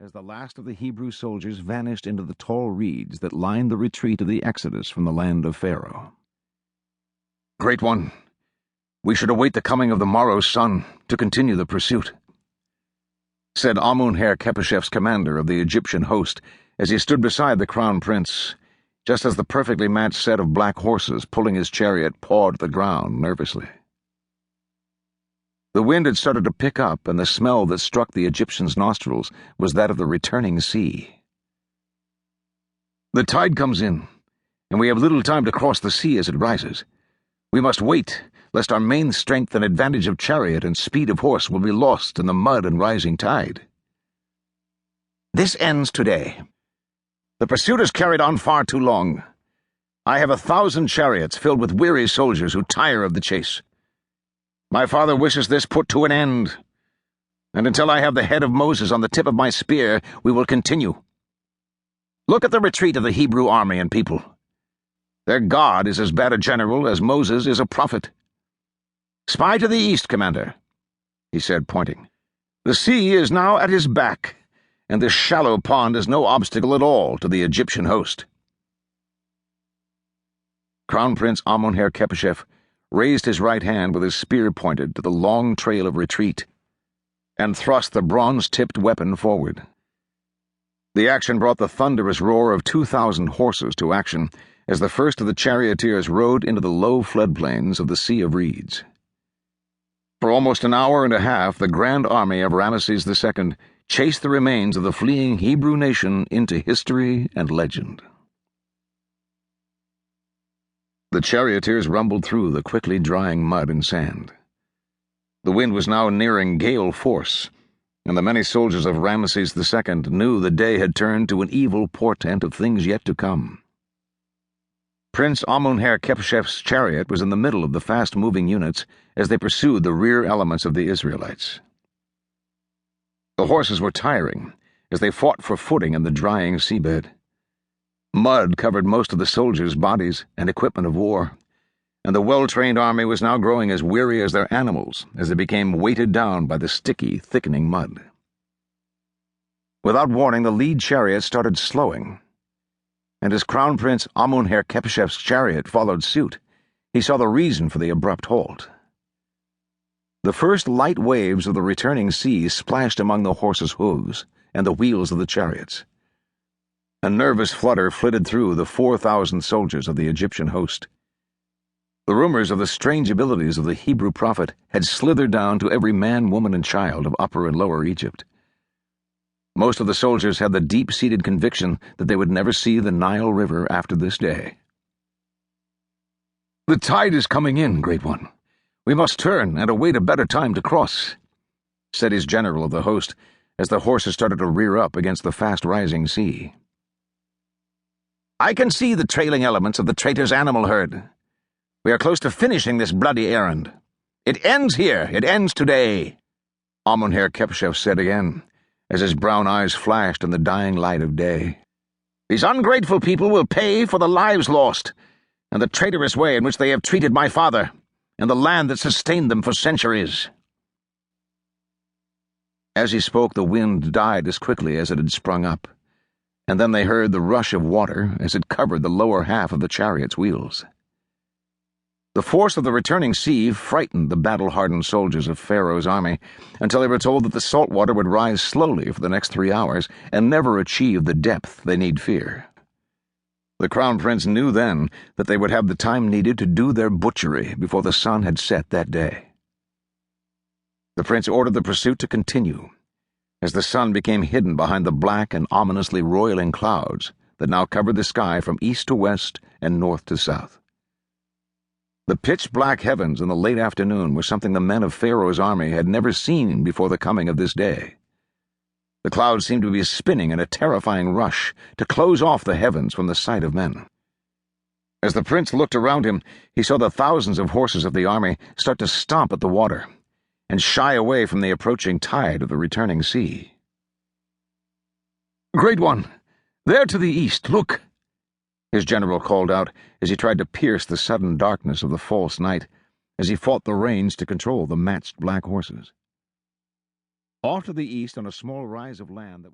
as the last of the Hebrew soldiers vanished into the tall reeds that lined the retreat of the Exodus from the land of Pharaoh. "Great One, we should await the coming of the morrow's sun to continue the pursuit," said Amun-Her-Kepeshef's commander of the Egyptian host as he stood beside the crown prince, just as the perfectly matched set of black horses pulling his chariot pawed the ground nervously. The wind had started to pick up, and the smell that struck the Egyptian's nostrils was that of the returning sea. "The tide comes in, and we have little time to cross the sea as it rises. We must wait, lest our main strength and advantage of chariot and speed of horse will be lost in the mud and rising tide. This ends today. The pursuit has carried on far too long. I have 1,000 chariots filled with weary soldiers who tire of the chase. My father wishes this put to an end, and until I have the head of Moses on the tip of my spear, we will continue. Look at the retreat of the Hebrew army and people. Their God is as bad a general as Moses is a prophet. Spy to the east, Commander," he said, pointing. "The sea is now at his back, and this shallow pond is no obstacle at all to the Egyptian host." Crown Prince Amun-Her-Kepeshef raised his right hand with his spear pointed to the long trail of retreat, and thrust the bronze-tipped weapon forward. The action brought the thunderous roar of 2,000 horses to action as the first of the charioteers rode into the low floodplains of the Sea of Reeds. For almost an hour and a half, the grand army of Ramesses II chased the remains of the fleeing Hebrew nation into history and legend. The charioteers rumbled through the quickly drying mud and sand. The wind was now nearing gale force, and the many soldiers of Ramesses II knew the day had turned to an evil portent of things yet to come. Prince Amun-Her-Kepeshef's chariot was in the middle of the fast-moving units as they pursued the rear elements of the Israelites. The horses were tiring as they fought for footing in the drying seabed. Mud covered most of the soldiers' bodies and equipment of war, and the well-trained army was now growing as weary as their animals as they became weighted down by the sticky, thickening mud. Without warning, the lead chariot started slowing, and as Crown Prince Amun-Her-Kepeshef's chariot followed suit, he saw the reason for the abrupt halt. The first light waves of the returning sea splashed among the horses' hooves and the wheels of the chariots. A nervous flutter flitted through the 4,000 soldiers of the Egyptian host. The rumors of the strange abilities of the Hebrew prophet had slithered down to every man, woman, and child of Upper and Lower Egypt. Most of the soldiers had the deep-seated conviction that they would never see the Nile River after this day. "The tide is coming in, Great One. We must turn and await a better time to cross," said his general of the host as the horses started to rear up against the fast-rising sea. "I can see the trailing elements of the traitor's animal herd. We are close to finishing this bloody errand. It ends here. It ends today," Amun-Her-Kepeshef said again, as his brown eyes flashed in the dying light of day. "These ungrateful people will pay for the lives lost, and the traitorous way in which they have treated my father, and the land that sustained them for centuries." As he spoke, the wind died as quickly as it had sprung up, and then they heard the rush of water as it covered the lower half of the chariot's wheels. The force of the returning sea frightened the battle-hardened soldiers of Pharaoh's army until they were told that the salt water would rise slowly for the next 3 hours and never achieve the depth they need fear. The Crown Prince knew then that they would have the time needed to do their butchery before the sun had set that day. The prince ordered the pursuit to continue, as the sun became hidden behind the black and ominously roiling clouds that now covered the sky from east to west and north to south. The pitch-black heavens in the late afternoon were something the men of Pharaoh's army had never seen before the coming of this day. The clouds seemed to be spinning in a terrifying rush to close off the heavens from the sight of men. As the prince looked around him, he saw the thousands of horses of the army start to stomp at the water and shy away from the approaching tide of the returning sea. "Great One, there to the east, look!" his general called out as he tried to pierce the sudden darkness of the false night as he fought the reins to control the matched black horses. Off to the east, on a small rise of land that was